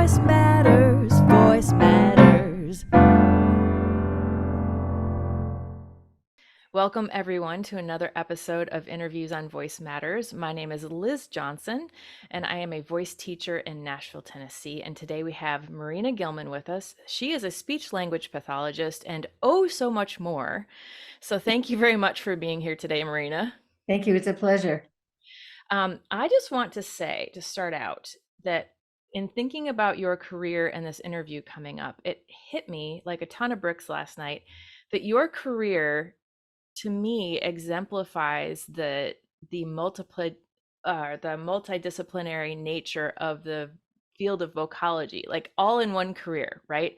Voice matters, voice matters. Welcome everyone to another episode of Interviews on Voice Matters. My name is Liz Johnson, and I am a voice teacher in Nashville, Tennessee. And today we have Marina Gilman with us. She is a speech language pathologist and oh so much more. So thank you very much for being here today, Marina. Thank you. It's a pleasure. I just want to say, to start out, that in thinking about your career and this interview coming up, it hit me like a ton of bricks last night that your career, to me, exemplifies the multidisciplinary nature of the field of vocology, like all in one career, right?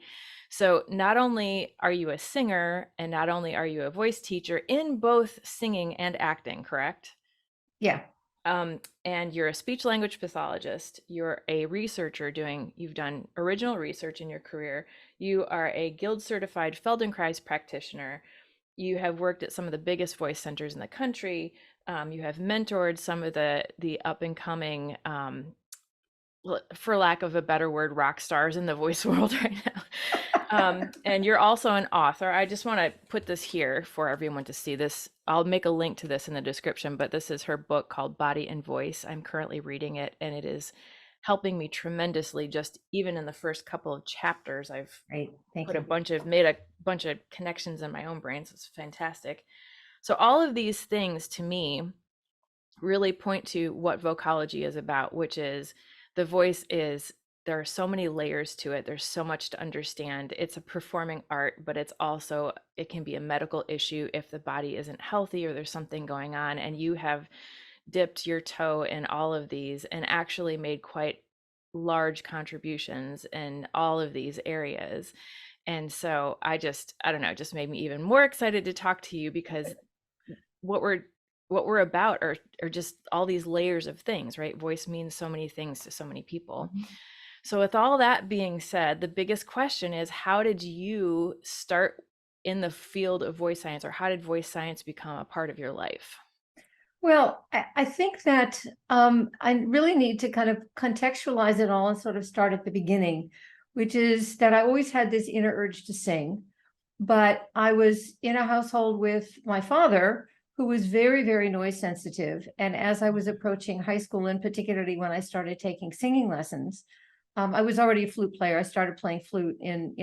So not only are you a singer and not only are you a voice teacher in both singing and acting, correct? Yeah. And you're a speech language pathologist. You're a researcher you've done original research in your career. You are a Guild certified Feldenkrais practitioner. You have worked at some of the biggest voice centers in the country. You have mentored some of the up and coming, for lack of a better word, rock stars in the voice world right now. And you're also an author. I just want to put this here for everyone to see this. I'll make a link to this in the description, but this is her book called Body and Voice. I'm currently reading it, and it is helping me tremendously. Just even in the first couple of chapters, I've Great. Thank made you. a bunch of connections in my own brain. So it's fantastic. So all of these things to me really point to what vocology is about, which is the voice is, there are so many layers to it. There's so much to understand. It's a performing art, but it's also, it can be a medical issue if the body isn't healthy or there's something going on. And you have dipped your toe in all of these and actually made quite large contributions in all of these areas. And so I don't know, just made me even more excited to talk to you, because what we're about are just all these layers of things, right? Voice means so many things to so many people. Mm-hmm. So with all that being said, the biggest question is, how did you start in the field of voice science, or how did voice science become a part of your life? Well, I think that I really need to kind of contextualize it all and sort of start at the beginning, which is that I always had this inner urge to sing, but I was in a household with my father, who was very, very noise sensitive. And as I was approaching high school, and particularly when I started taking singing lessons, I was already a flute player. I started playing flute in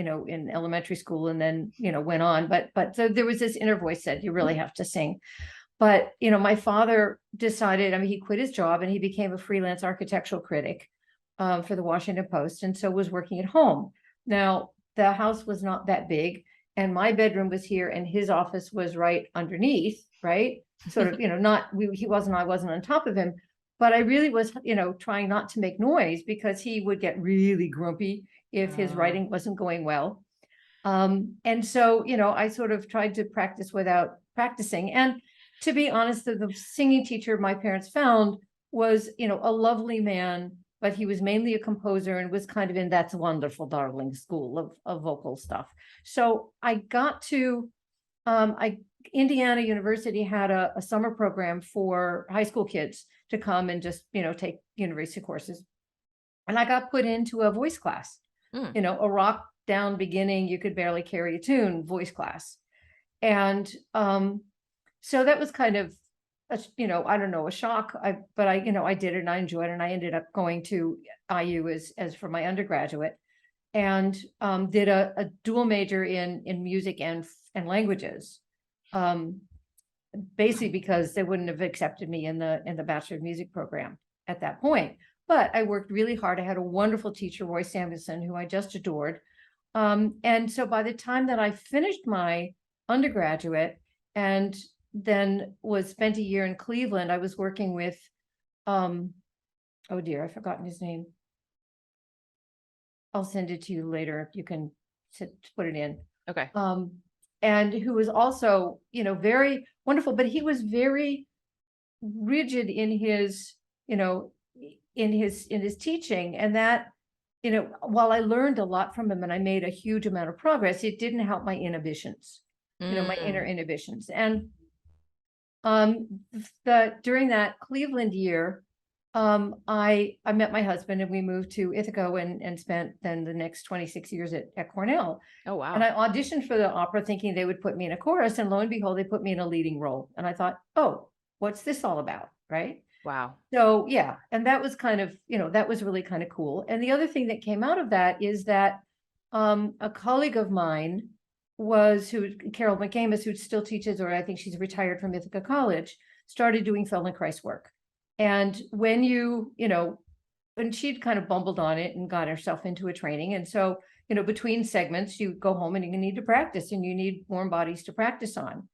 elementary school, and then, went on. But so there was this inner voice said, you really have to sing. But, my father decided, he quit his job and he became a freelance architectural critic for the Washington Post, and so was working at home. Now, the house was not that big, and my bedroom was here, and his office was right underneath, right? Sort of, he wasn't, I wasn't on top of him, but I really was, trying not to make noise, because he would get really grumpy if his writing wasn't going well. And so, I sort of tried to practice without practicing. And to be honest, the singing teacher my parents found was, a lovely man, but he was mainly a composer and was kind of in That's Wonderful, Darling school of vocal stuff. So I got to, Indiana University had a summer program for high school kids to come and just, take university courses. And I got put into a voice class, a rock down beginning, you could barely carry a tune voice class. And so that was kind of, I don't know, a shock. But I did it and I enjoyed it. And I ended up going to IU as for my undergraduate, and did a dual major in music and languages. Basically because they wouldn't have accepted me in the Bachelor of Music program at that point. But I worked really hard. I had a wonderful teacher, Roy Samuelson, who I just adored. And so by the time that I finished my undergraduate and then spent a year in Cleveland, I was working with, oh dear, I've forgotten his name. I'll send it to you later. You can put it in. Okay. And who was also, very wonderful, but he was very rigid in his, in his teaching. And that, while I learned a lot from him and I made a huge amount of progress, it didn't help my inhibitions, my inner inhibitions. And during that Cleveland year, I met my husband and we moved to Ithaca and spent then the next 26 years at Cornell. Oh, And wow. I auditioned for the opera thinking they would put me in a chorus, and lo and behold, they put me in a leading role. And I thought, oh, what's this all about? Right. Wow. So yeah, and that was kind of, that was really kind of cool. And the other thing that came out of that is that a colleague of mine Carol McCamus, who still teaches, or I think she's retired from Ithaca College, started doing Feldenkrais work. And when when she'd kind of bumbled on it and got herself into a training. And so, between segments, you go home and you need to practice and you need warm bodies to practice on.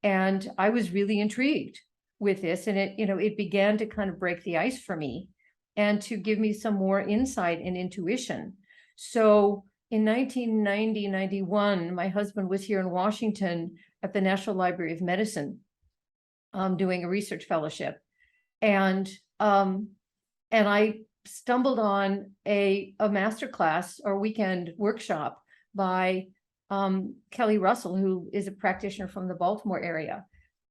And I was really intrigued with this. And it began to kind of break the ice for me and to give me some more insight and intuition. So in 1990, 91, my husband was here in Washington at the National Library of Medicine, doing a research fellowship. And I stumbled on a master class or weekend workshop by Kelly Russell, who is a practitioner from the Baltimore area.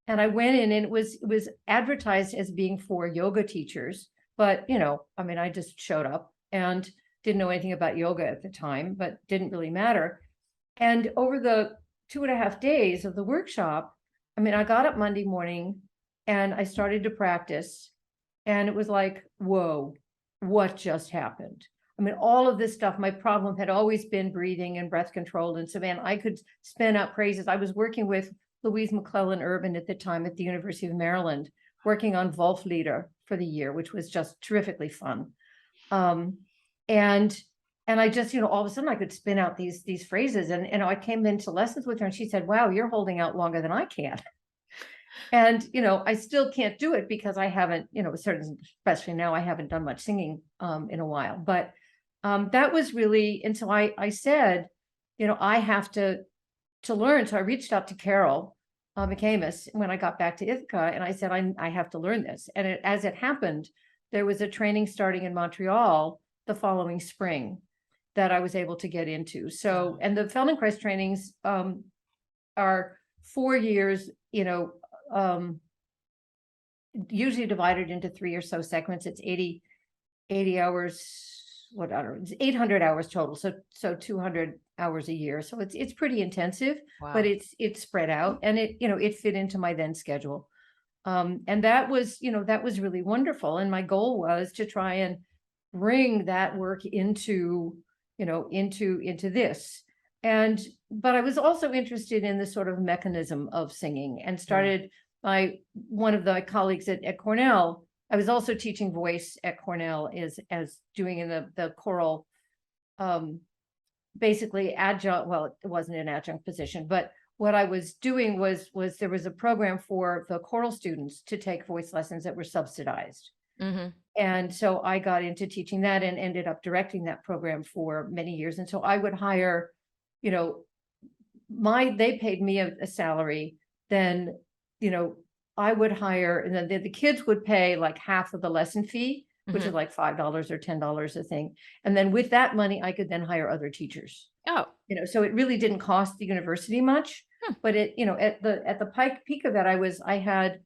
And I went in, and it was advertised as being for yoga teachers, but I just showed up and didn't know anything about yoga at the time, but didn't really matter. And over the 2.5 days of the workshop, I got up Monday morning and I started to practice, and it was like, whoa, what just happened? All of this stuff, my problem had always been breathing and breath control. And so, man, I could spin out phrases. I was working with Louise McClellan Urban at the time at the University of Maryland, working on Wolflieder for the year, which was just terrifically fun. And I just, all of a sudden I could spin out these phrases. And I came into lessons with her and she said, wow, you're holding out longer than I can. And, I still can't do it because I haven't, especially now, I haven't done much singing in a while. But that was really, and so I said, I have to learn. So I reached out to Carol McCamus when I got back to Ithaca, and I said, I have to learn this. And as it happened, there was a training starting in Montreal the following spring that I was able to get into. So, and the Feldenkrais trainings are 4 years, usually divided into 3 or so segments. It's 80 hours, it's 800 hours total. So 200 hours a year. So it's pretty intensive, Wow. but it's spread out, and it fit into my then schedule. And that was really wonderful. And my goal was to try and bring that work into this. But I was also interested in the sort of mechanism of singing, and started one of the colleagues at Cornell. I was also teaching voice at Cornell as doing in the choral, basically adjunct. Well, it wasn't an adjunct position, but what I was doing was there was a program for the choral students to take voice lessons that were subsidized. Mm-hmm. And so I got into teaching that and ended up directing that program for many years. And so I would hire, they paid me a salary, then, I would hire, and then the kids would pay like half of the lesson fee, which is like $5 or $10 a thing. And then with that money, I could then hire other teachers. Oh, so it really didn't cost the university much, but it, at the peak of that, I had,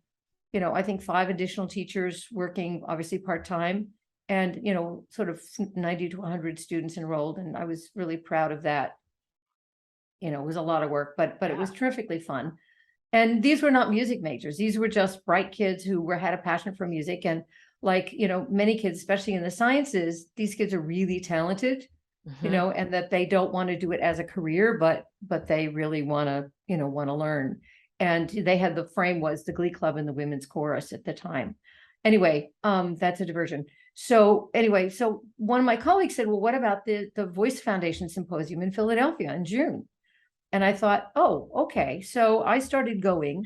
I think 5 additional teachers working obviously part-time, and, sort of 90 to 100 students enrolled. And I was really proud of that. It was a lot of work, but it was terrifically fun. And these were not music majors. These were just bright kids who had a passion for music. And like, many kids, especially in the sciences, these kids are really talented, and that they don't want to do it as a career, but they really want to learn. And they had, the frame was the Glee Club and the Women's Chorus at the time. Anyway, that's a diversion. So anyway, so one of my colleagues said, well, what about the Voice Foundation Symposium in Philadelphia in June? And I thought, oh, okay. So I started going,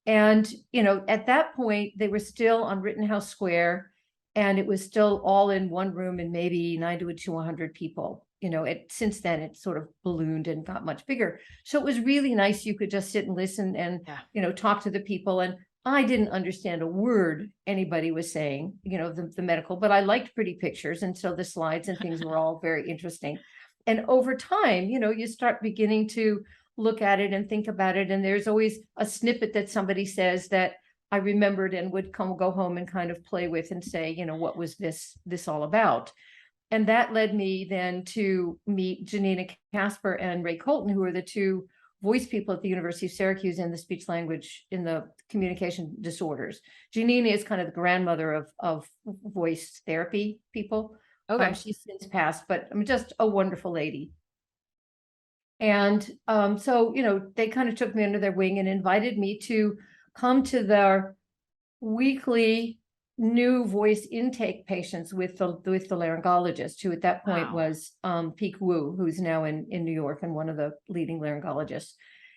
and, at that point they were still on Rittenhouse Square, and it was still all in one room and maybe 90 to 100 people. Since then it sort of ballooned and got much bigger. So it was really nice. You could just sit and listen and, talk to the people. And I didn't understand a word anybody was saying, the medical, but I liked pretty pictures. And so the slides and things were all very interesting. And over time, you start beginning to look at it and think about it. And there's always a snippet that somebody says that I remembered and would go home and kind of play with and say, what was this all about? And that led me then to meet Janina Casper and Ray Colton, who are the two voice people at the University of Syracuse in the speech language, in the communication disorders. Janina is kind of the grandmother of voice therapy people. Okay. She's since passed, but I'm just a wonderful lady. And so, they kind of took me under their wing and invited me to come to their weekly new voice intake patients with the laryngologist, who at that point was Peek Wu, who's now in New York and one of the leading laryngologists.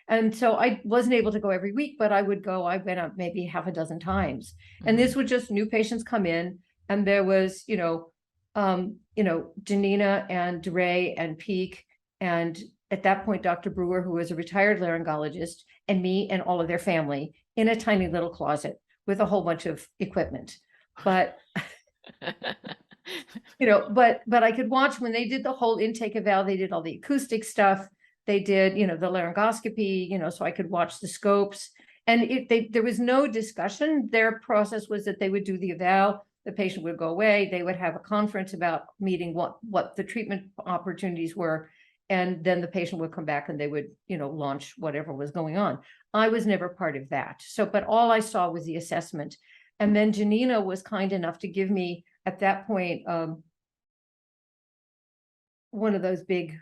And so I wasn't able to go every week, but I would go. I went up maybe half a dozen times, and this would just new patients come in, and there was Janina and Ray and Peek, and at that point Dr. Brewer, who was a retired laryngologist, and me and all of their family in a tiny little closet with a whole bunch of equipment. But but I could watch when they did the whole intake eval. They did all the acoustic stuff. They did, the laryngoscopy, so I could watch the scopes. And there was no discussion. Their process was that they would do the eval, the patient would go away, they would have a conference about meeting what the treatment opportunities were, and then the patient would come back and they would, launch whatever was going on. I was never part of that. So, but all I saw was the assessment. And then Janina was kind enough to give me, at that point, one of those big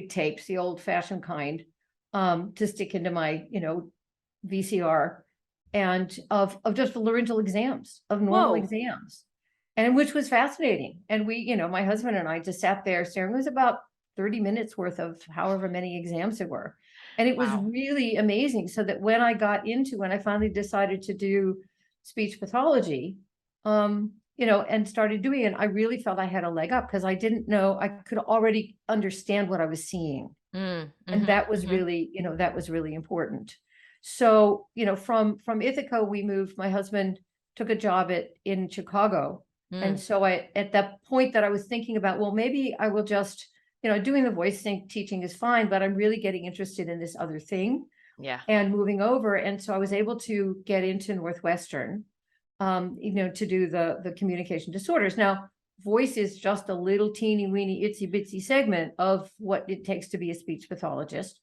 tapes, the old fashioned kind, to stick into my, VCR, and of just the laryngeal exams, of normal exams, and which was fascinating. And we, my husband and I just sat there staring. It was about 30 minutes worth of however many exams there were. And it was really amazing. So that when I finally decided to do speech pathology, and started doing it, I really felt I had a leg up, because I didn't know, I could already understand what I was seeing. And that was really, that was really important. So, from Ithaca, we moved, my husband took a job in Chicago. And so at that point that I was thinking about, well, maybe I will just, doing the voice teaching is fine, but I'm really getting interested in this other thing. Yeah. And moving over. And so I was able to get into Northwestern, to do the communication disorders. Now, voice is just a little teeny weeny itsy bitsy segment of what it takes to be a speech pathologist.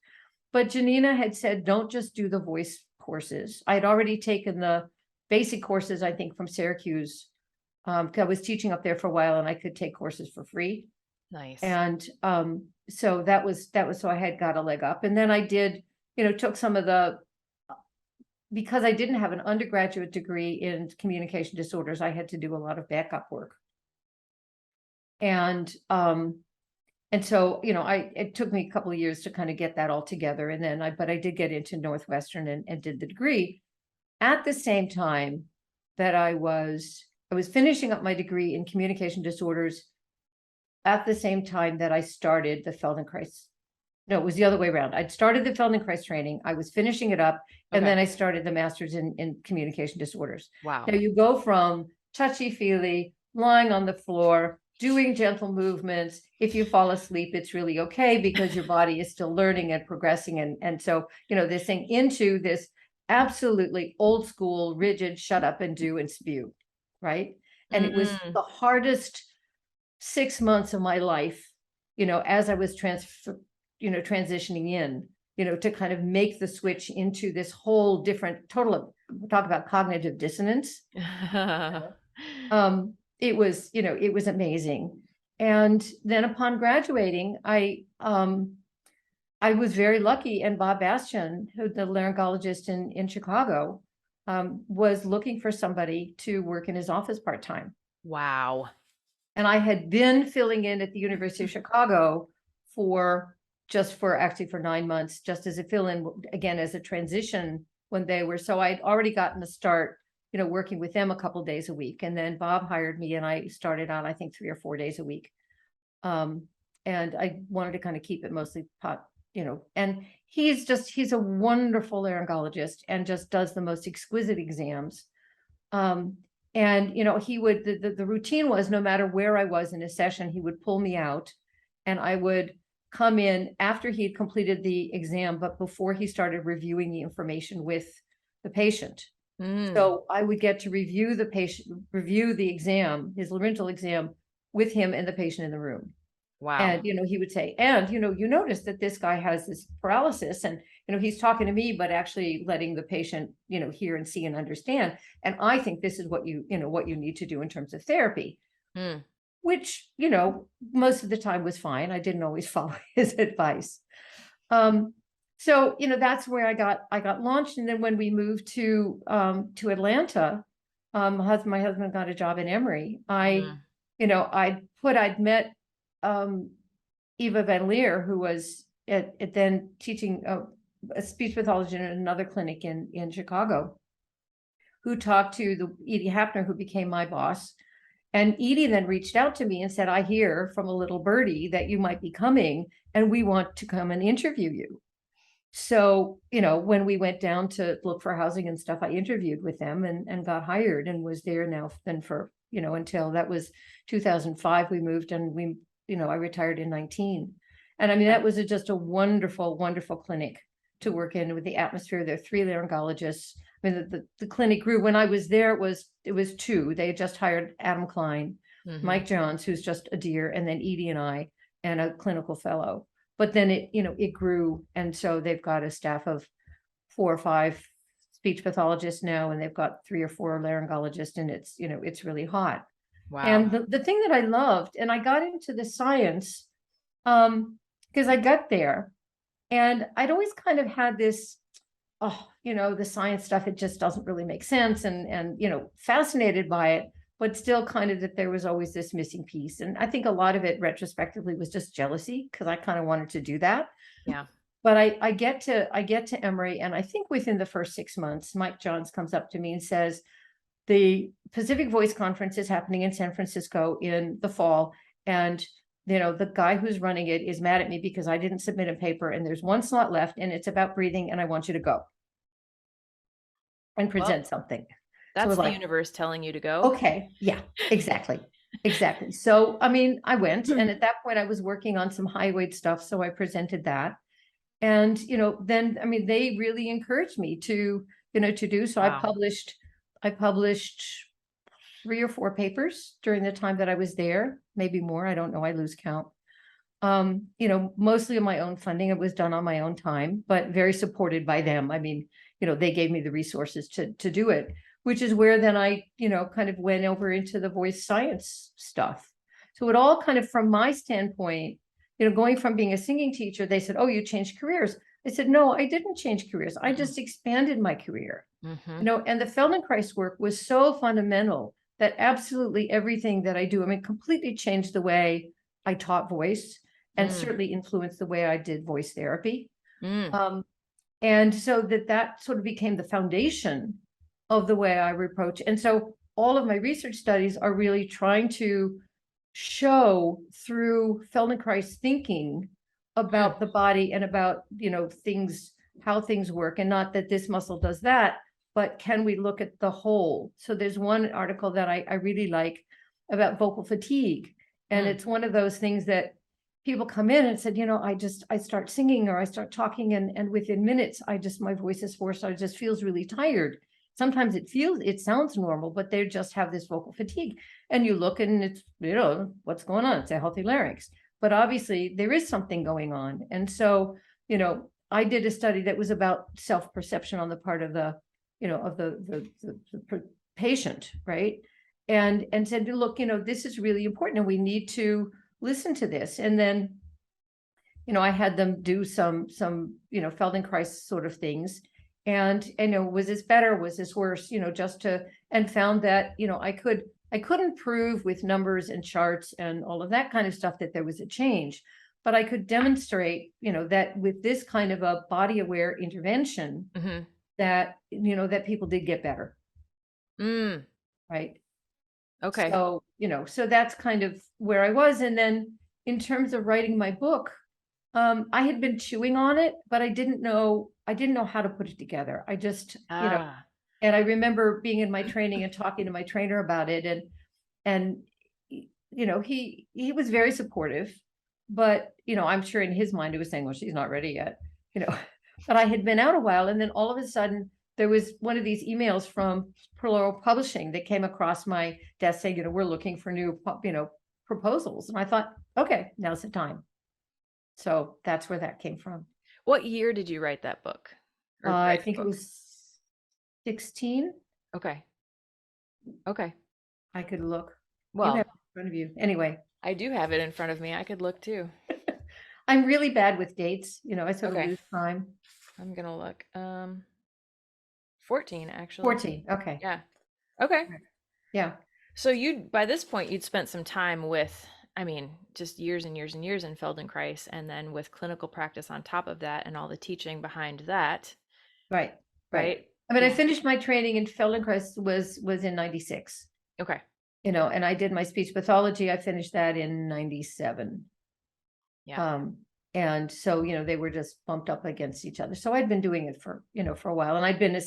But Janina had said, don't just do the voice courses. I had already taken the basic courses, I think, from Syracuse. I was teaching up there for a while, and I could take courses for free. Nice. And so that was so I had got a leg up. And then I did, took some of because I didn't have an undergraduate degree in communication disorders, I had to do a lot of backup work. And so, it took me a couple of years to kind of get that all together. And then but I did get into Northwestern and did the degree at the same time that I was finishing up my degree in communication disorders, at the same time that I started the Feldenkrais. No, it was the other way around. I'd started the Feldenkrais training. I was finishing it up. And then I started the master's in communication disorders. Wow. Now you go from touchy-feely, lying on the floor, doing gentle movements. If you fall asleep, it's really okay, because your body is still learning and progressing. And so, this thing into this absolutely old school, rigid, shut up and do and spew, right? And it was the hardest 6 months of my life, as I was transitioning in, to kind of make the switch into this whole different talk about cognitive dissonance. It was amazing. And then upon graduating, I was very lucky, and Bob Bastian, who the laryngologist in Chicago, was looking for somebody to work in his office part-time. Wow. And I had been filling in at the University of Chicago for 9 months, just as a fill-in, again, as a transition when they were, so I'd already gotten to start, working with them a couple days a week. And then Bob hired me, and I started on, I think, 3 or 4 days a week. And I wanted to kind of keep it mostly and he's a wonderful laryngologist and just does the most exquisite exams. And, he would, the routine was, no matter where I was in a session, he would pull me out, and I would come in after he had completed the exam, but before he started reviewing the information with the patient. Mm. So I would get to review the exam, his laryngeal exam, with him and the patient in the room. Wow. And, he would say, and, you notice that this guy has this paralysis, and, he's talking to me, but actually letting the patient, hear and see and understand. And I think this is what what you need to do in terms of therapy, Mm. which, most of the time was fine. I didn't always follow his advice. So, that's where I got launched. And then when we moved to Atlanta, my husband got a job in Emory. Mm. I'd met Eva Van Leer, who was then teaching a speech pathology in another clinic in Chicago, who talked to the Edie Hapner, who became my boss. And Edie then reached out to me and said, I hear from a little birdie that you might be coming, and we want to come and interview you. So, when we went down to look for housing and stuff, I interviewed with them and got hired, and was there now then for, until that was 2005, we moved, and I retired in 19. And I mean, that was just a wonderful, wonderful clinic to work in with the atmosphere. There are 3 laryngologists. I mean, the clinic grew. When I was there, it was 2. They had just hired Adam Klein, Mhm. Mike Johns, who's just a dear, and then Edie and I, and a clinical fellow. But then it grew. And so they've got a staff of 4 or 5 speech pathologists now, and they've got 3 or 4 laryngologists, and it's really hot. Wow. And the thing that I loved, and I got into the science, because I got there, and I'd always kind of had this, the science stuff, it just doesn't really make sense, and fascinated by it, but still kind of that there was always this missing piece. And I think a lot of it retrospectively was just jealousy, because I kind of wanted to do that. Yeah. But I get to Emory, and I think within the first 6 months, Mike Johns comes up to me and says, the Pacific Voice Conference is happening in San Francisco in the fall, and the guy who's running it is mad at me because I didn't submit a paper, and there's 1 slot left, and it's about breathing, and I want you to go and present something. That's So the universe telling you to go. Okay, yeah, exactly. So, I mean, I went, and at that point I was working on some high weight stuff, so I presented that. And, then, I mean, they really encouraged me to do, so Wow. I published 3 or 4 papers during the time that I was there, maybe more, I don't know, I lose count. Mostly of my own funding. It was done on my own time, but very supported by them. I mean, they gave me the resources to do it, which is where then I, kind of went over into the voice science stuff. So it all kind of, from my standpoint, going from being a singing teacher, they said, oh, you changed careers. I said, no, I didn't change careers. I just expanded my career. Mm-hmm. And the Feldenkrais work was so fundamental that absolutely everything that I do, I mean, completely changed the way I taught voice, and certainly influenced the way I did voice therapy. And so that sort of became the foundation of the way I approach. And so all of my research studies are really trying to show through Feldenkrais thinking about the body and about, things, how things work, and not that this muscle does that, but can we look at the whole? So there's one article that I really like about vocal fatigue. And it's one of those things that people come in and said, I start singing or I start talking, and within minutes, my voice is hoarse. I just feels really tired. Sometimes it sounds normal, but they just have this vocal fatigue. And you look and it's, what's going on? It's a healthy larynx. But obviously there is something going on. And so, I did a study that was about self-perception on the part of the patient, right? And said, look, this is really important, and we need to listen to this. And then, I had them do some Feldenkrais sort of things. And, was this better? Was this worse? And found that, I couldn't prove with numbers and charts and all of that kind of stuff that there was a change, but I could demonstrate, that with this kind of a body aware intervention, that, that people did get better. Right. Okay. So, so that's kind of where I was. And then in terms of writing my book, I had been chewing on it, but I didn't know how to put it together. I just, and I remember being in my training and talking to my trainer about it, and he was very supportive, but I'm sure in his mind he was saying, well, she's not ready yet, but I had been out a while, and then all of a sudden there was one of these emails from Plural Publishing that came across my desk saying, we're looking for new, proposals. And I thought, okay, now's the time. So that's where that came from. What year did you write that book? Or I write the think it book? was 16. Okay. Okay. I could look. You Well, have it in front of you. Anyway, I do have it in front of me. I could look too. I'm really bad with dates. I sort of Okay. lose time. I'm gonna look. 14 actually. 14. Okay. Yeah. Okay. Yeah. So by this point, you'd spent some time with, I mean, just years and years and years in Feldenkrais, and then with clinical practice on top of that and all the teaching behind that, Right. right? I mean, I finished my training in Feldenkrais was in 96, Okay. and I did my speech pathology. I finished that in 97. Yeah. And so, they were just bumped up against each other. So I'd been doing it for a while, and I'd been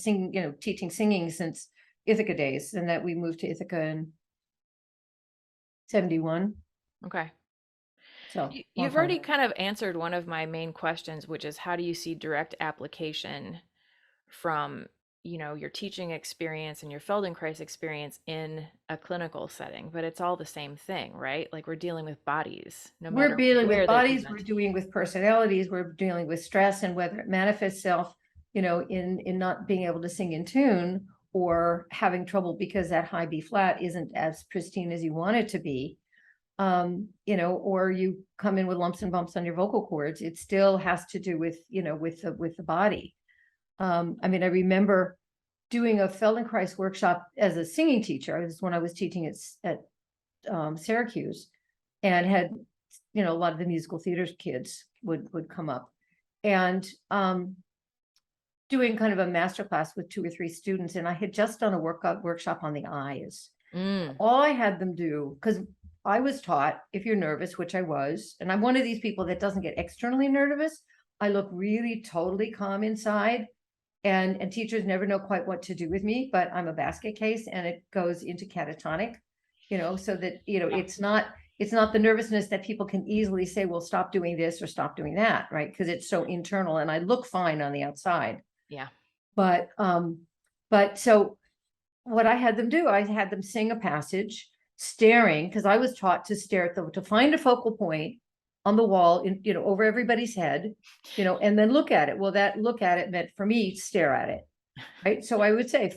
teaching singing since Ithaca days, and that we moved to Ithaca in 71. Okay. So You've already kind of answered one of my main questions, which is how do you see direct application from, your teaching experience and your Feldenkrais experience in a clinical setting? But it's all the same thing, right? Like we're dealing with bodies, no matter we're dealing where with they bodies, we're present. dealing with personalities, we're dealing with stress, and whether it manifests itself, in not being able to sing in tune, or having trouble because that high B flat isn't as pristine as you want it to be. Or you come in with lumps and bumps on your vocal cords. It still has to do with, with the body. I mean, I remember doing a Feldenkrais workshop as a singing teacher. It was when I was teaching at Syracuse, and had, a lot of the musical theater kids would come up, and doing kind of a master class with 2 or 3 students. And I had just done a workshop on the eyes. All I had them do, because I was taught, if you're nervous, which I was, and I'm one of these people that doesn't get externally nervous, I look really totally calm inside, and teachers never know quite what to do with me, but I'm a basket case, and it goes into catatonic, so that, it's not the nervousness that people can easily say, well, stop doing this or stop doing that, right? Because it's so internal, and I look fine on the outside. Yeah. But so what I had them do, I had them sing a passage, staring, because I was taught to stare at to find a focal point on the wall, over everybody's head, and then look at it. Well, that look at it meant for me, stare at it, right? So I would say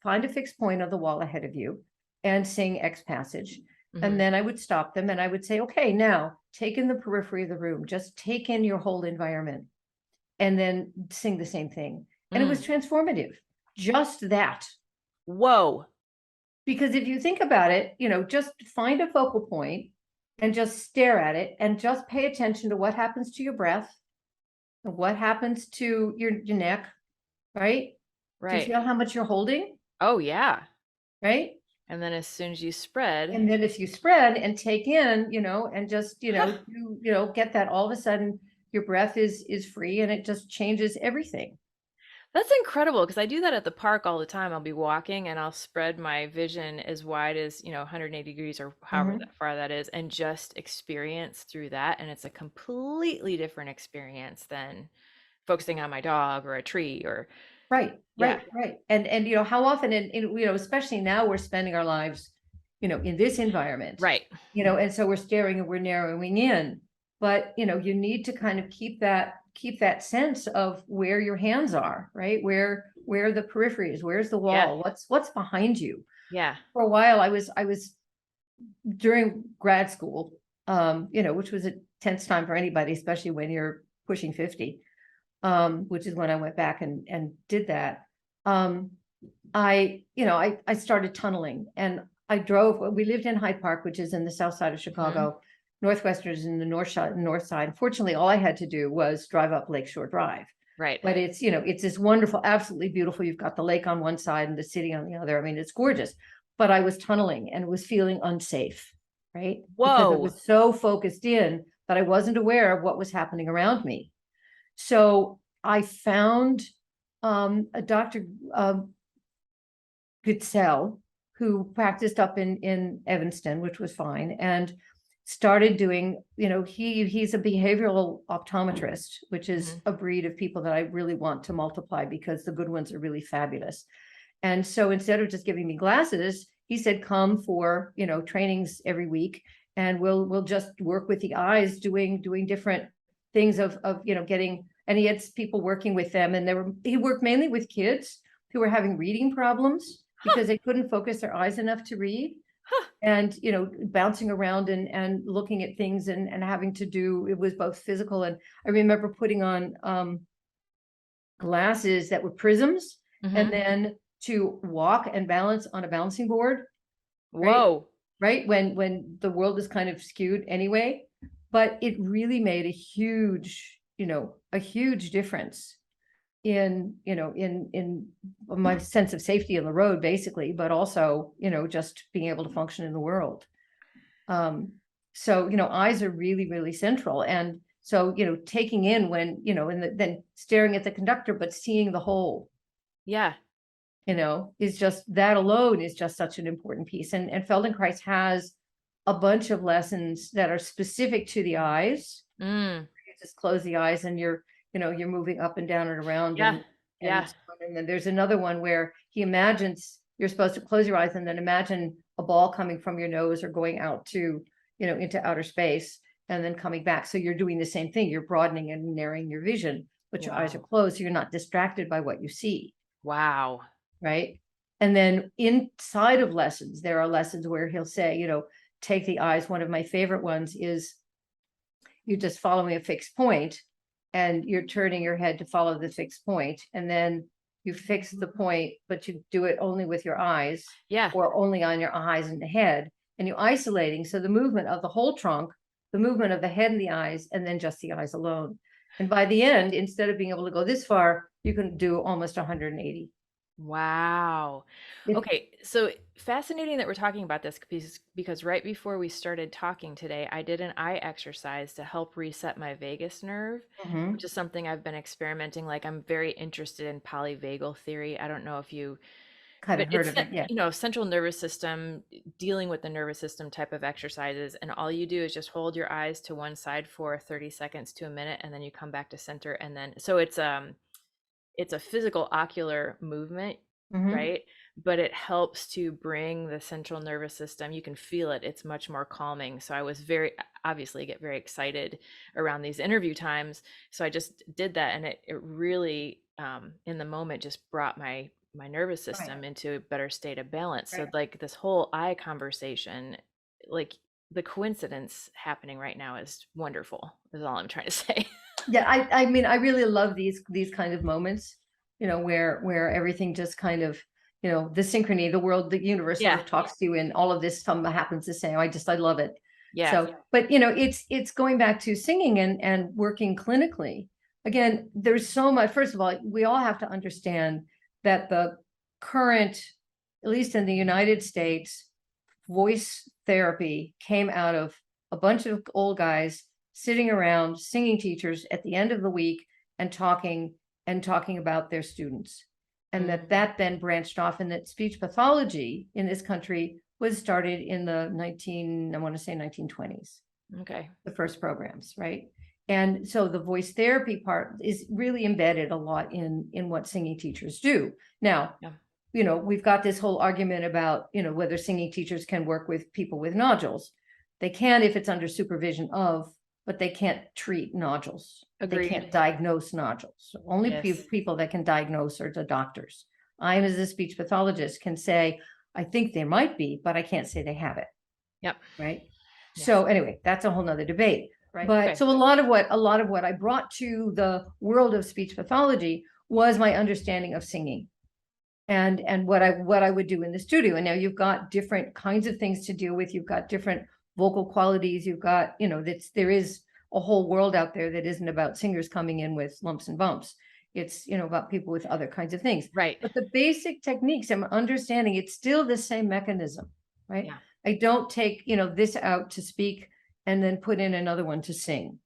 find a fixed point on the wall ahead of you and sing X passage. And then I would stop them and I would say, okay, now take in the periphery of the room, just take in your whole environment, and then sing the same thing. And it was transformative, just that. Whoa. Because if you think about it, just find a focal point and just stare at it, and just pay attention to what happens to your breath and what happens to your neck, right? Do you feel how much you're holding? Oh, yeah. Right? And then as soon as you spread. And then if you spread and take in, and just, get that, all of a sudden your breath is free, and it just changes everything. That's incredible, because I do that at the park all the time. I'll be walking and I'll spread my vision as wide as, 180 degrees or however far that is, and just experience through that. And it's a completely different experience than focusing on my dog or a tree or. Right. And how often, especially now, we're spending our lives, in this environment. Right. And so we're staring and we're narrowing in, but, you need to kind of keep that sense of where your hands are, right? Where the periphery is, where's the wall, what's behind you. Yeah. For a while, I was during grad school, which was a tense time for anybody, especially when you're pushing 50, which is when I went back and did that. I started tunneling, and we lived in Hyde Park, which is in the south side of Chicago. Northwestern is in the north side. Fortunately, all I had to do was drive up Lakeshore Drive. Right. But it's this wonderful, absolutely beautiful. You've got the lake on one side and the city on the other. I mean, it's gorgeous. But I was tunneling and was feeling unsafe, right? Whoa. Because it was so focused in that I wasn't aware of what was happening around me. So I found a Dr. Goodsell, who practiced up in Evanston, which was fine, and started doing, he's a behavioral optometrist, which is Mhm. a breed of people that I really want to multiply because the good ones are really fabulous. And so instead of just giving me glasses, he said, come for, trainings every week, and we'll just work with the eyes, doing different things of getting, and he had people working with them, and he worked mainly with kids who were having reading problems Huh, because they couldn't focus their eyes enough to read, huh. and bouncing around and looking at things, and having to do, it was both physical, and I remember putting on glasses that were prisms, and Mhm. then to walk and balance on a balancing board, right? Whoa. Right, when the world is kind of skewed anyway. But it really made a huge difference in my sense of safety on the road, basically, but also, just being able to function in the world. So, eyes are really, really central. And so, taking in when, and then staring at the conductor, but seeing the whole, Yeah. is just, that alone is just such an important piece. And Feldenkrais has a bunch of lessons that are specific to the eyes. Mm. You just close the eyes, and you're moving up and down and around, Yeah. and Yeah. and then there's another one where he imagines you're supposed to close your eyes and then imagine a ball coming from your nose or going out to, into outer space, and then coming back. So you're doing the same thing. You're broadening and narrowing your vision, but your eyes are Wow. closed, so you're not distracted by what you see, Wow. right? And then inside of lessons, there are lessons where he'll say, take the eyes. One of my favorite ones is you're just following a fixed point, and you're turning your head to follow the fixed point, and then you fix the point, but you do it only with your eyes, Yeah. or only on your eyes and the head, and you're isolating. So the movement of the whole trunk, the movement of the head and the eyes, and then just the eyes alone. And by the end, instead of being able to go this far, you can do almost 180. Wow. It, Okay, so fascinating that we're talking about this because right before we started talking today, I did an eye exercise to help reset my vagus nerve, which Mhm. is something I've been experimenting. Like I'm very interested in polyvagal theory. I don't know if you, Kind but of heard it's of it, yeah. central nervous system, dealing with the nervous system type of exercises, and all you do is just hold your eyes to one side for 30 seconds to a minute, and then you come back to center, and then so it's a physical ocular movement, Mhm. right? But it helps to bring the central nervous system. You can feel it. It's much more calming. So I was very obviously get very excited around these interview times. So I just did that, and it really in the moment just brought my nervous Right, system into a better state of balance. So right. like this whole eye conversation, like the coincidence happening right now is wonderful, is all I'm trying to say. Yeah, I mean, I really love these kind of moments, where everything just kind of, the synchrony, the world, the universe sort Yeah. of talks to you, and all of this some happens the same. I love it. Yeah. So, but it's going back to singing and working clinically. Again, there's so much. First of all, we all have to understand that the current, at least in the United States, voice therapy came out of a bunch of old guys sitting around, singing teachers at the end of the week, and talking about their students. And Mm, that then branched off, and that speech pathology in this country was started in the I want to say 1920s, okay. the first programs, right? And so the voice therapy part is really embedded a lot in what singing teachers do. Now, Yeah. we've got this whole argument about, whether singing teachers can work with people with nodules. They can if it's under supervision of, but they can't treat nodules. They Agreed. can't diagnose nodules. So only Yes. people that can diagnose are the doctors. I, as a speech pathologist, can say, I think there might be, but I can't say they have it, Yep. right? Yes. So anyway, that's a whole nother debate. Right. But Okay. so a lot of what I brought to the world of speech pathology was my understanding of singing, and what I would do in the studio. And now you've got different kinds of things to deal with. You've got different vocal qualities. You've got, there is a whole world out there that isn't about singers coming in with lumps and bumps. It's, about people with other kinds of things. Right. But the basic techniques, I'm understanding it's still the same mechanism, right? Yeah. I don't take, this out to speak and then put in another one to sing,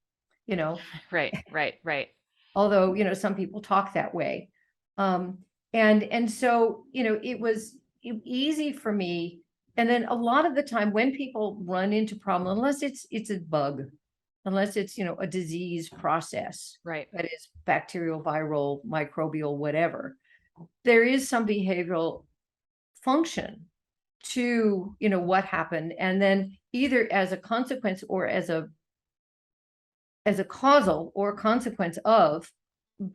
you know, Right. Right. Right. although some people talk that way. um and so it was easy for me And then a lot of the time when people run into problem, unless it's a bug, unless it's, a disease process Right. that is bacterial, viral, microbial, whatever, there is some behavioral function to, what happened. And then either as a consequence or as a causal or consequence of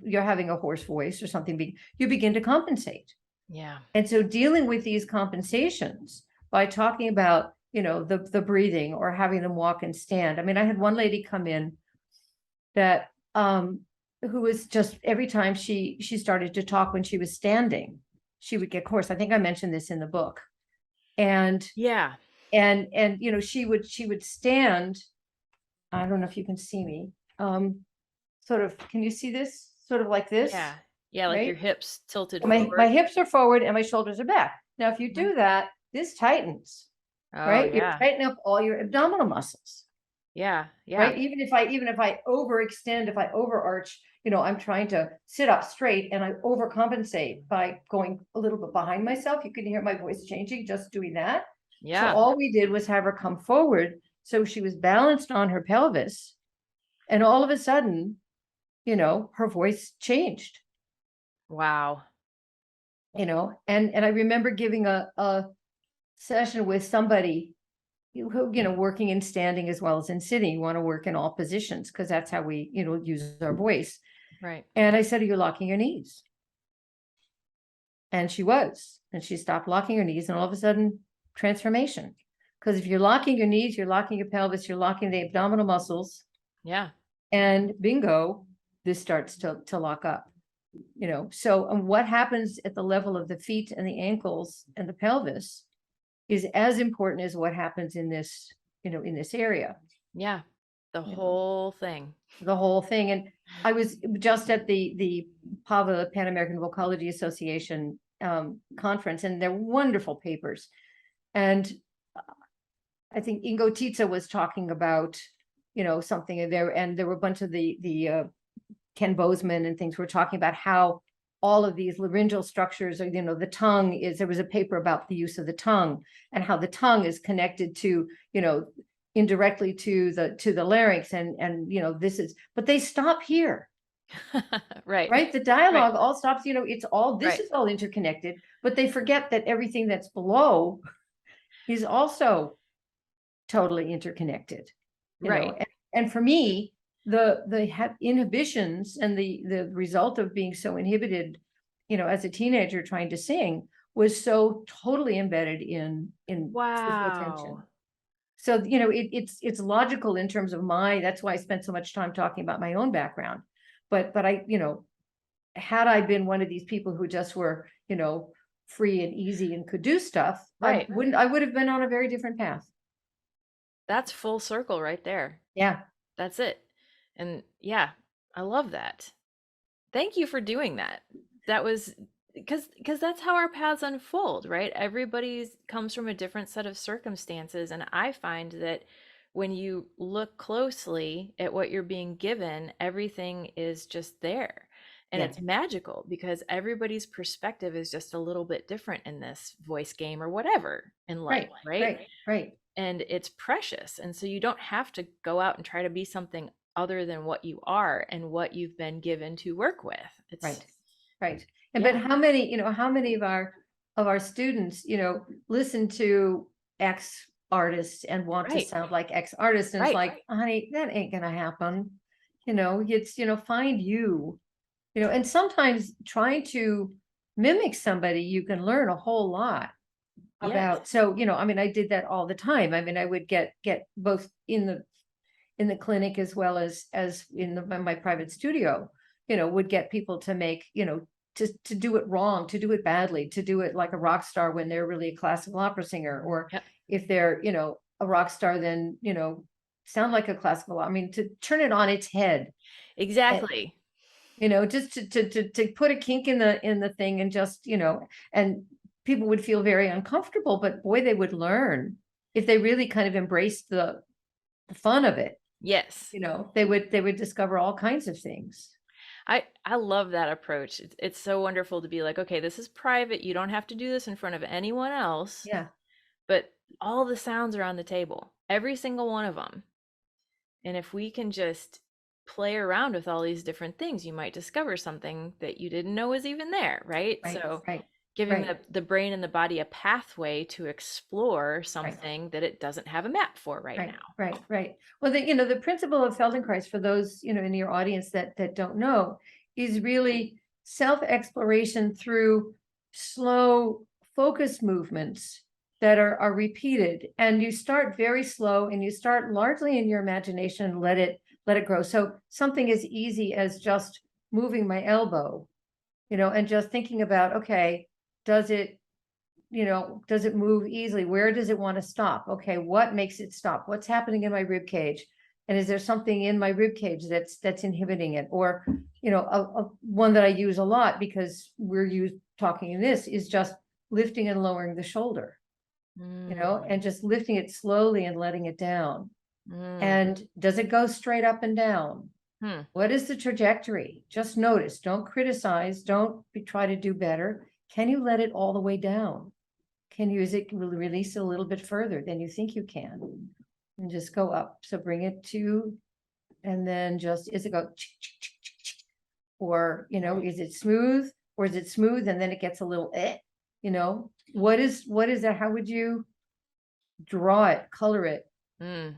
you're having a hoarse voice or something, you begin to compensate. Yeah. And so dealing with these compensations by talking about, the breathing or having them walk and stand. I mean, I had one lady come in that who was just every time she started to talk when she was standing, she would get hoarse. I think I mentioned this in the book. And Yeah. and she would stand. I don't know if you can see me. Sort of, can you see this? Sort of like this, Yeah. Yeah. Like your right? hips tilted My forward. hips are forward and my shoulders are back. Now, if you Mhm. do that, this tightens, Oh, right? You yeah. tighten up all your abdominal muscles, Yeah. Yeah. right? Even if I overextend, if I overarch, I'm trying to sit up straight and I overcompensate by going a little bit behind myself. You can hear my voice changing just doing that. So Yeah. all we did was have her come forward. So she was balanced on her pelvis. And all of a sudden, her voice changed, Wow. and I remember giving a session with somebody who, working in standing as well as in sitting. You want to work in all positions because that's how we, use our voice. Right. And I said, "Are you locking your knees?" And she was, and she stopped locking her knees, and all of a sudden, transformation. Because if you're locking your knees, you're locking your pelvis, you're locking the abdominal muscles, Yeah. and bingo, this starts to lock up. So and what happens at the level of the feet and the ankles and the pelvis is as important as what happens in this, in this area, Yeah. The you know, whole thing. the whole thing. And I was just at the PAVA, Pan American Vocology Association conference, and they're wonderful papers. And I think Ingo Titze was talking about, something in there, and there were a bunch of the Ken Bozeman and things were talking about how all of these laryngeal structures, or the tongue is. There was a paper about the use of the tongue and how the tongue is connected to, indirectly to the larynx, and this is. But they stop here, Right. right? The Right. dialogue all stops. It's all, this Right. is all interconnected, but they forget that everything that's below is also totally interconnected. Right. And for me, the inhibitions and the result of being so inhibited, as a teenager trying to sing, was so totally embedded in physical attention. Wow. So it's logical in terms of that's why I spent so much time talking about my own background. But I, had I been one of these people who just were, free and easy and could do stuff, Right. I would have been on a very different path. That's full circle right there. Yeah. That's it. And yeah, I love that. Thank you for doing that. That was because that's how our paths unfold, right? Everybody comes from a different set of circumstances, and I find that when you look closely at what you're being given, everything is just there. And Yeah. it's magical because everybody's perspective is just a little bit different in this voice game or whatever in life, right? Right. And it's precious. And so you don't have to go out and try to be something other than what you are and what you've been given to work with. It's Right. And yeah. but how many of our students, listen to X artists and want to Right. sound like X artist, and it's Right. like, honey, that ain't gonna happen. It's, find you, and sometimes trying to mimic somebody, you can learn a whole lot Yes. about. So, I mean, I did that all the time. I mean, I would get both in the clinic as well as in my private studio, would get people to make, to do it wrong, to do it badly, to do it like a rock star when they're really a classical opera singer, or Yep. if they're, a rock star, then, sound like a classical, I mean, to turn it on its head. Exactly. Just to put a kink in the thing, and just, and people would feel very uncomfortable, but boy, they would learn if they really kind of embraced the fun of it. Yes. They would discover all kinds of things. I love that approach. It's so wonderful to be like, okay, this is private. You don't have to do this in front of anyone else. Yeah. but all the sounds are on the table, every single one of them. And if we can just play around with all these different things, you might discover something that you didn't know was even there, right? Right, So right, giving right, the brain and the body a pathway to explore right. something that it doesn't have a map for right Right, now. right, right. Well, the principle of Feldenkrais, for those, in your audience that don't know, is really self-exploration through slow focus movements that are repeated. And you start very slow and you start largely in your imagination and let it grow. So something as easy as just moving my elbow, and just thinking about, okay, does it does it move easily? Where does it want to stop? Okay, what makes it stop? What's happening in my rib cage? And is there something in my rib cage that's inhibiting it? Or, one that I use a lot because we're talking in this is just lifting and lowering the shoulder, and just lifting it slowly and letting it down. Mm. And does it go straight up and down? Hmm. What is the trajectory? Just notice, don't criticize, don't try to do better. Can you let it all the way down? Can you release it a little bit further than you think you can, and just go up? So bring it to, and then just, is it go, or, is it smooth, and then it gets a little, what is that? How would you draw it, color it, Mm.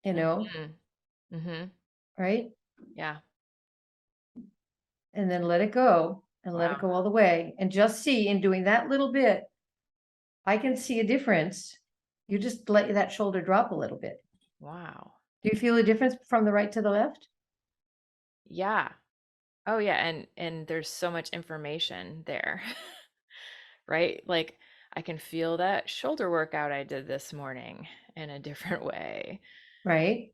you know, Mm-hmm. Mm-hmm. right? Yeah. And then let it go and let it Wow. go all the way, and just see, in doing that little bit, I can see a difference. You just let that shoulder drop a little bit. Wow. Do you feel a difference from the right to the left? Yeah. Oh yeah, and there's so much information there. Right? Like I can feel that shoulder workout I did this morning in a different way. Right?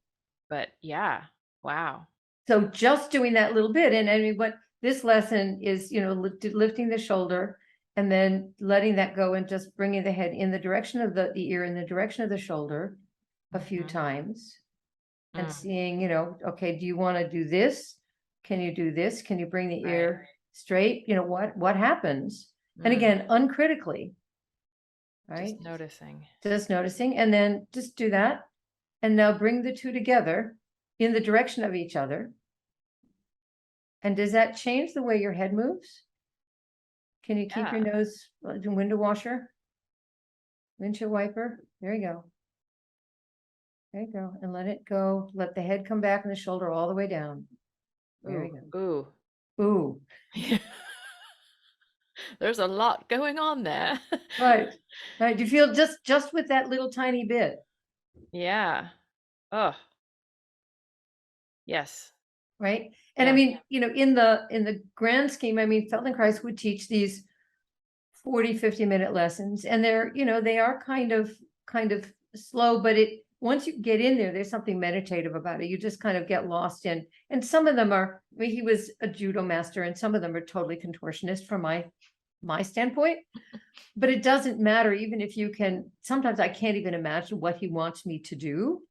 But yeah. Wow. So just doing that little bit, and I mean, what this lesson is, lifting the shoulder and then letting that go and just bringing the head in the direction of the ear, in the direction of the shoulder a few Mhm. times, and Mm. seeing, okay, do you want to do this? Can you do this? Can you bring the Right. ear straight? What happens? And Mm. again, uncritically, right? Just noticing. Just noticing, and then just do that. And now bring the two together in the direction of each other. And does that change the way your head moves? Can you keep Yeah. your nose, window washer, windshield wiper? There you go. There you go. And let it go. Let the head come back and the shoulder all the way down. There Ooh. you Ooh. go. Ooh. There's a lot going on there. Right. Right. Do you feel just with that little tiny bit? Yeah. Oh, yes. Right. And I Yeah. mean, in the grand scheme, I mean, Feldenkrais would teach these 40-50 minute lessons, and they are kind of slow, but once you get in there, there's something meditative about it. You just kind of get lost in, and some of them are, I mean, he was a judo master, and some of them are totally contortionist from my standpoint, but it doesn't matter. Even if you can, sometimes I can't even imagine what he wants me to do,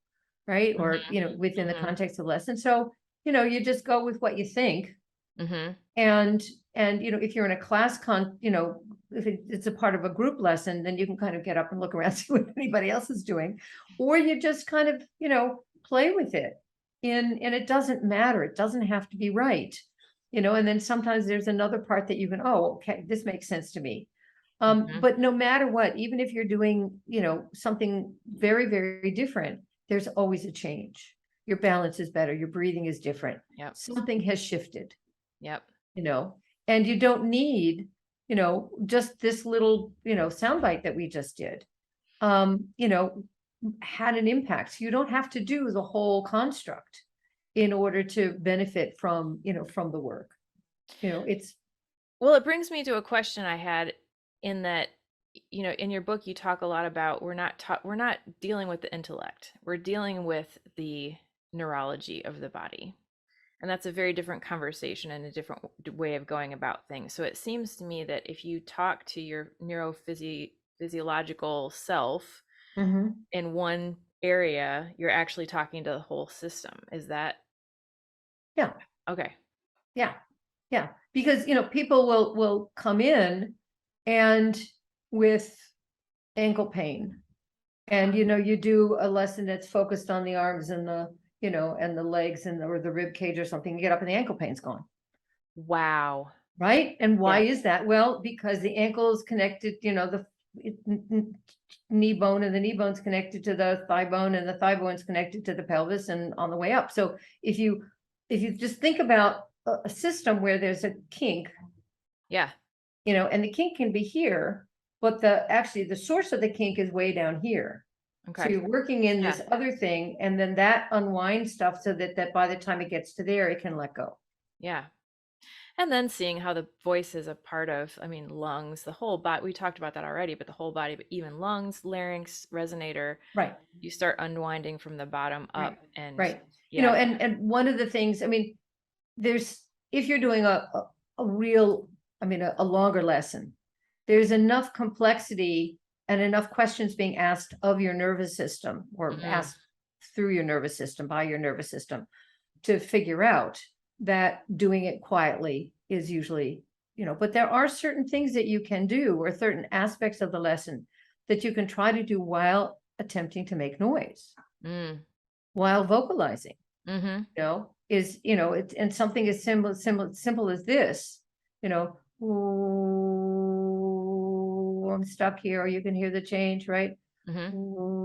right? Or, within the Mhm. context of lesson. So, you just go with what you think. Mhm. And if you're in a class if it's a part of a group lesson, then you can kind of get up and look around, see what anybody else is doing, or you just kind of play with it. And it doesn't matter, it doesn't have to be right. And then sometimes there's another part that you can, oh, okay, this makes sense to me. Mhm. But no matter what, even if you're doing something very, very different, there's always a change. Your balance is better, your breathing is different, Yep. something has shifted. Yep. And you don't need, just this little, soundbite that we just did, had an impact. You don't have to do the whole construct in order to benefit from the work. It's, Well, it brings me to a question I had in that, in your book you talk a lot about we're not dealing with the intellect. We're dealing with the neurology of the body. And that's a very different conversation and a different way of going about things. So it seems to me that if you talk to your neurophysiological self Mhm. in one area, you're actually talking to the whole system. Is that Yeah, okay? yeah, yeah. Because, people will come in and with ankle pain, And, you know, you do a lesson that's focused on the arms and the, you know, and the legs and or the rib cage or something, you get up and the ankle pain's gone. Wow. Right? And why Yeah. is that? Well, because the ankle is connected, you know, the knee bone, and the knee bone's connected to the thigh bone, and the thigh bone's connected to the pelvis and on the way up. So if you just think about a system where there's a kink, Yeah. you know, and the kink can be here, but the source of the kink is way down here. So Okay. you're working in Yeah. this other thing, and then that unwinds stuff so that by the time it gets to there, it can let go. Yeah. And then seeing how the voice is a part of, I mean, lungs, the whole body. We talked about that already, but the whole body, but even lungs, larynx, resonator, Right. you start unwinding from the bottom up. And Right. yeah. You know, and one of the things, I mean, if you're doing a real, I mean, a longer lesson, there's enough complexity and enough questions being asked of your nervous system, or asked through your nervous system, by your nervous system, to figure out that doing it quietly is usually, you know, but there are certain things that you can do, or certain aspects of the lesson that you can try to do while attempting to make noise, while vocalizing. You know, is, you know, it's, and something as simple as this, you know, ooh, I'm stuck here, or you can hear the change, right? Ooh.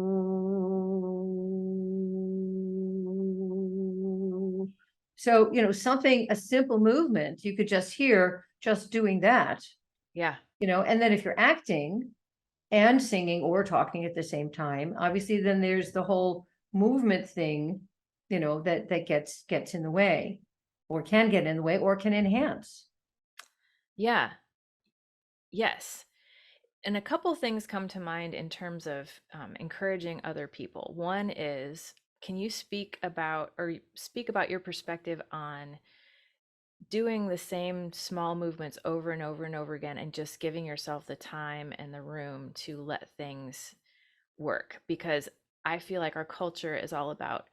So, you know, a simple movement, you could just hear just doing that. Yeah. You know, and then if you're acting and singing or talking at the same time, obviously then there's the whole movement thing, you know, that gets in the way, or can get in the way, or can enhance. Yeah. Yes. And a couple things come to mind in terms of encouraging other people. One is, can you speak about your perspective on doing the same small movements over and over and over again, and just giving yourself the time and the room to let things work? Because I feel like our culture is all about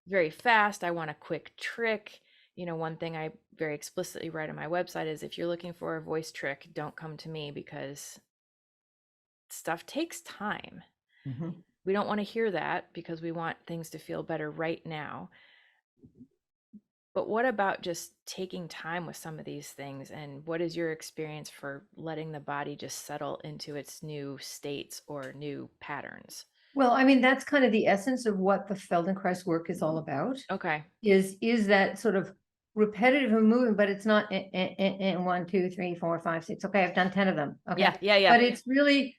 very fast. I want a quick trick. You know, one thing I very explicitly write on my website is, if you're looking for a voice trick, don't come to me, because stuff takes time. We don't want to hear that, because we want things to feel better right now. But what about just taking time with some of these things? And what is your experience for letting the body just settle into its new states or new patterns? Well, I mean, that's kind of the essence of what the Feldenkrais work is all about. Okay. Is that sort of repetitive movement, but it's not 1, 2, 3, 4, 5, 6. Okay, I've done 10 of them. Okay. Yeah. But it's really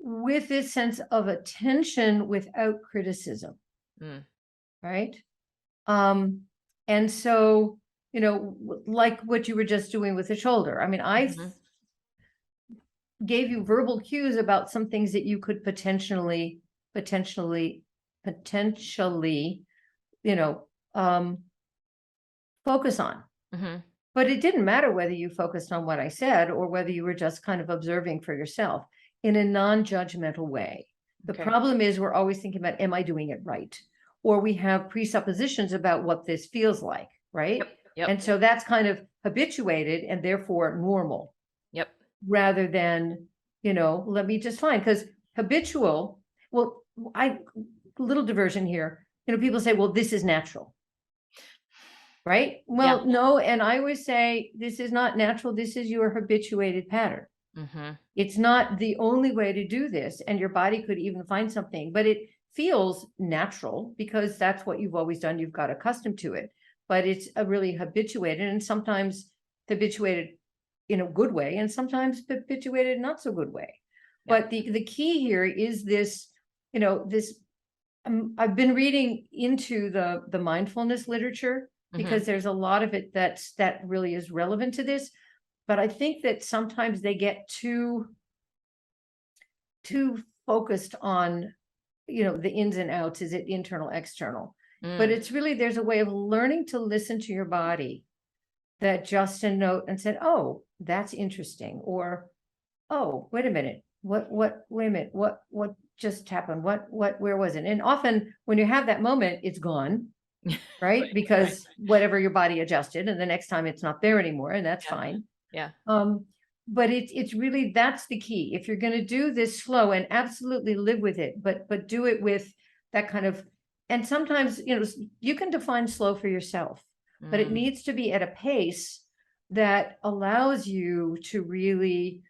with this sense of attention without criticism. Right. And so, you know, like what you were just doing with the shoulder. I mean, I gave you verbal cues about some things that you could potentially, you know, focus on. But it didn't matter whether you focused on what I said, or whether you were just kind of observing for yourself in a non-judgmental way. The problem is, we're always thinking about, am I doing it right? Or we have presuppositions about what this feels like, right? Yep. And so that's kind of habituated and therefore normal. Yep. Rather than, you know, let me just find, because habitual, well, little diversion here, you know, people say, well, this is natural. Right? Well, no, and I always say, this is not natural. This is your habituated pattern. It's not the only way to do this, and your body could even find something, but it feels natural because that's what you've always done. You've got accustomed to it, but it's a really habituated, and sometimes habituated in a good way, and sometimes habituated not so good way. But the key here is this, you know, this. I've been reading into the mindfulness literature, because there's a lot of it that really is relevant to this. But I think that sometimes they get too focused on, you know, the ins and outs. Is it internal, external? But it's really, there's a way of learning to listen to your body that just a note and said, oh, that's interesting. Or, oh, wait a minute. Wait a minute. What just happened? Where was it? And often when you have that moment, it's gone. Right? Because whatever your body adjusted, and the next time it's not there anymore, and that's fine. but it's really, that's the key. If you're going to do this slow, and absolutely live with it, but do it with that kind of, and sometimes, you can define slow for yourself, but it Mm, needs to be at a pace that allows you to really,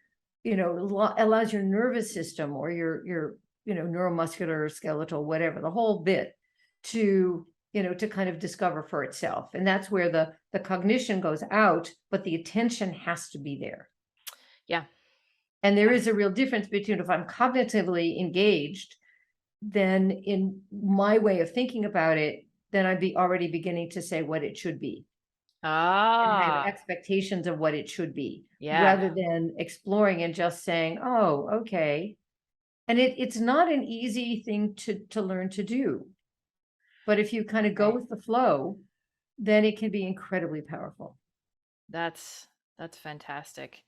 allows your nervous system or your neuromuscular, skeletal, whatever, the whole bit to, to kind of discover for itself. And that's where the cognition goes out, but the attention has to be there. yeah. And there is a real difference between, if I'm cognitively engaged, then in my way of thinking about it, then I'd be already beginning to say what it should be and have Ah, expectations of what it should be, yeah. rather than exploring and just saying, oh, okay. And it's not an easy thing to learn to do. But if you kind of go Right. with the flow, then it can be incredibly powerful. That's fantastic.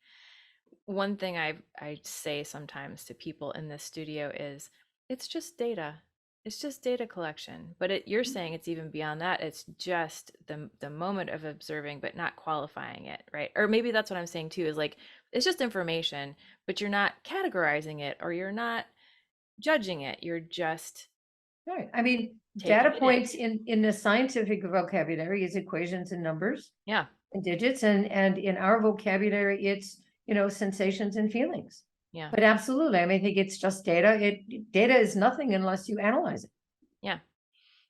One thing I say sometimes to people in this studio is it's just data. It's just data collection. But you're saying it's even beyond that. It's just the moment of observing, but not qualifying it, right? Or maybe that's what I'm saying too, is like it's just information, but you're not categorizing it or you're not judging it. You're just Right. I mean, taking data it in. points in the scientific vocabulary is equations and numbers Yeah. and digits, and in our vocabulary, it's, sensations and feelings. Yeah. But absolutely, I mean, I think it's just data. Data is nothing unless you analyze it. Yeah.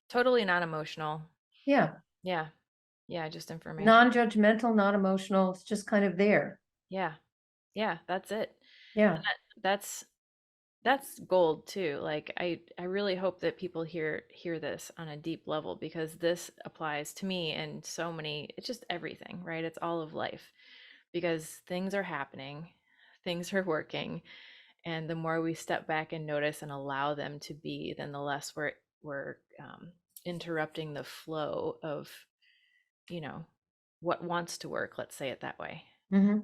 Totally not emotional. Yeah. Yeah. Yeah, just information. Non-judgmental, not emotional. It's just kind of there. Yeah. Yeah, that's it. Yeah. And that's gold too. Like I really hope that people hear this on a deep level because this applies to me and so many, it's just everything, right? It's all of life because things are happening, things are working, and the more we step back and notice and allow them to be, then the less we're interrupting the flow of, you know, what wants to work, let's say it that way, Hmm.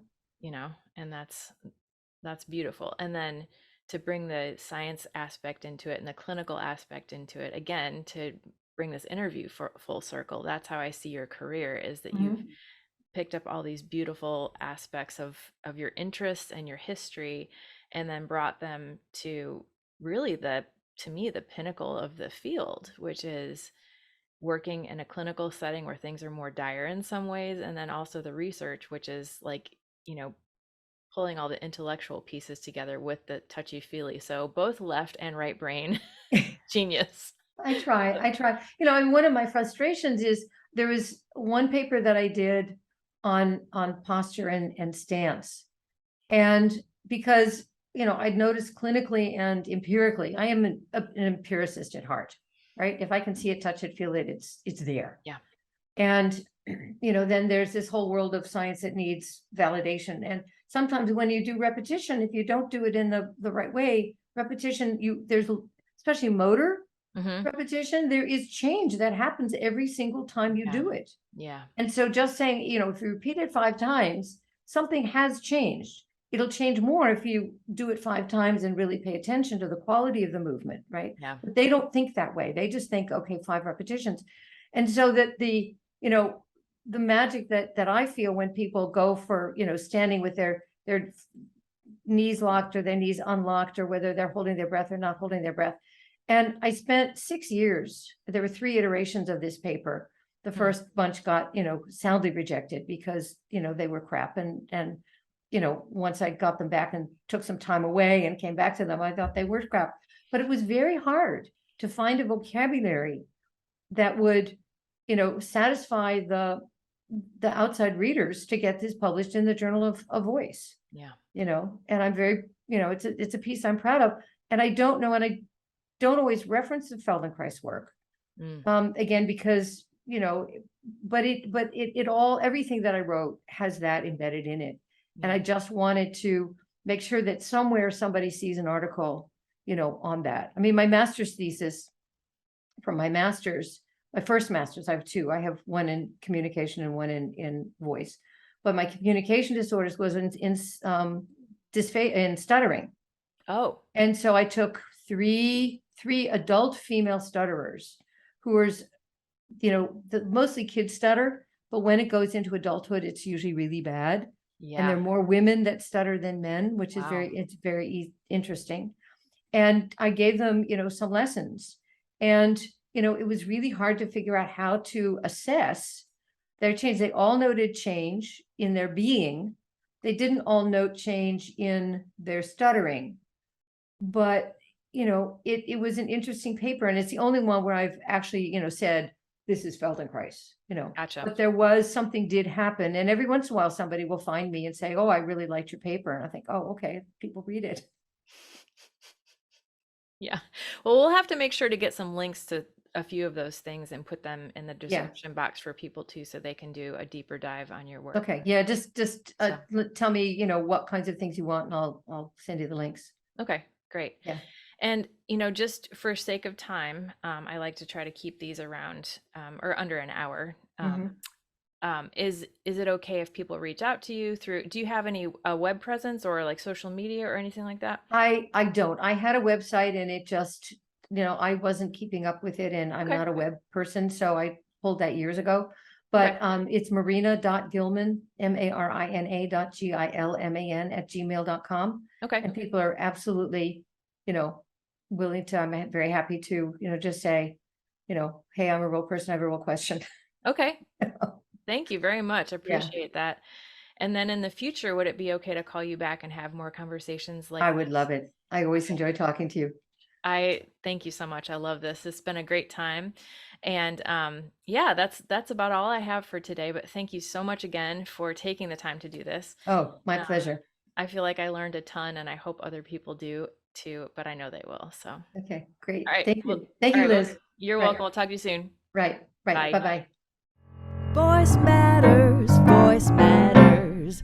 and that's beautiful. And then to bring the science aspect into it and the clinical aspect into it, again, to bring this interview for full circle, that's how I see your career is that you've Hmm. picked up all these beautiful aspects of your interests and your history and then brought them to really to me the pinnacle of the field, which is working in a clinical setting where things are more dire in some ways, and then also the research, which is like, you know, pulling all the intellectual pieces together with the touchy feely. So both left and right brain genius. I try. And one of my frustrations is there was one paper that I did on posture and stance. And because, I'd noticed clinically and empirically, I am an empiricist at heart, right? If I can see it, touch it, feel it, it's there. Yeah. And, then there's this whole world of science that needs validation. And sometimes when you do repetition, if you don't do it in the right way, repetition, there's, especially motor Mm-hmm. repetition, there is change that happens every single time you Yeah. do it. Yeah. And so just saying, if you repeat it 5 times, something has changed. It'll change more if you do it 5 times and really pay attention to the quality of the movement, right? Yeah. But they don't think that way. They just think, okay, 5 repetitions. And so that the magic that I feel when people go for, standing with their knees locked or their knees unlocked, or whether they're holding their breath or not holding their breath. And I spent 6 years, there were 3 iterations of this paper. The first bunch got, soundly rejected because, they were crap. And once I got them back and took some time away and came back to them, I thought they were crap. But it was very hard to find a vocabulary that would, satisfy the outside readers to get this published in the Journal of Voice. Yeah. And I'm very, it's a piece I'm proud of. And I don't know, and I don't always reference the Feldenkrais work. Again, because, but it all, everything that I wrote has that embedded in it. And I just wanted to make sure that somewhere somebody sees an article, on that. I mean, my master's thesis from my first master's, I have two. I have one in communication and one in voice. But my communication disorders was in stuttering. Oh. And so I took three adult female stutterers who were, mostly kids stutter, but when it goes into adulthood, it's usually really bad. And there Yeah. are more women that stutter than men, which is Wow. it's very interesting. And I gave them, some lessons. And, it was really hard to figure out how to assess their change. They all noted change in their being. They didn't all note change in their stuttering. But, it was an interesting paper. And it's the only one where I've actually, said, this is Feldenkrais, Gotcha. but there was something did happen. And every once in a while, somebody will find me and say, oh, I really liked your paper. And I think, oh, okay, people read it. Yeah. Well, we'll have to make sure to get some links to a few of those things and put them in the Yeah. description box for people too, so they can do a deeper dive on your work. Okay. Yeah. Just So, tell me, what kinds of things you want, and I'll send you the links. okay, great. Yeah. And, just for sake of time, I like to try to keep these around or under an hour. Mhm. Is it okay if people reach out to you through, do you have any web presence or like social media or anything like that? I don't. I had a website and it just, I wasn't keeping up with it, and I'm Okay. not a web person, so I pulled that years ago. Okay. But it's marina.gilman, marina.gilman @gmail.com. Okay. And people are absolutely, willing to, I'm very happy to, just say, hey, I'm a real person, I have a real question. Okay. Thank you very much. I Yeah, appreciate that. And then in the future, would it be okay to call you back and have more conversations like I this? would love it. I always enjoy talking to you. I thank you so much. I love this. It's been a great time. And yeah, that's about all I have for today. But thank you so much again for taking the time to do this. Oh, my Um, pleasure. I feel like I learned a ton, and I hope other people do too, but I know they will. So, all Okay, great. right. Thank Well, you. Thank all you, right. Well, Liz. you're Right, welcome. We'll talk to you soon. right. Bye. Bye-bye. Voice matters, voice matters.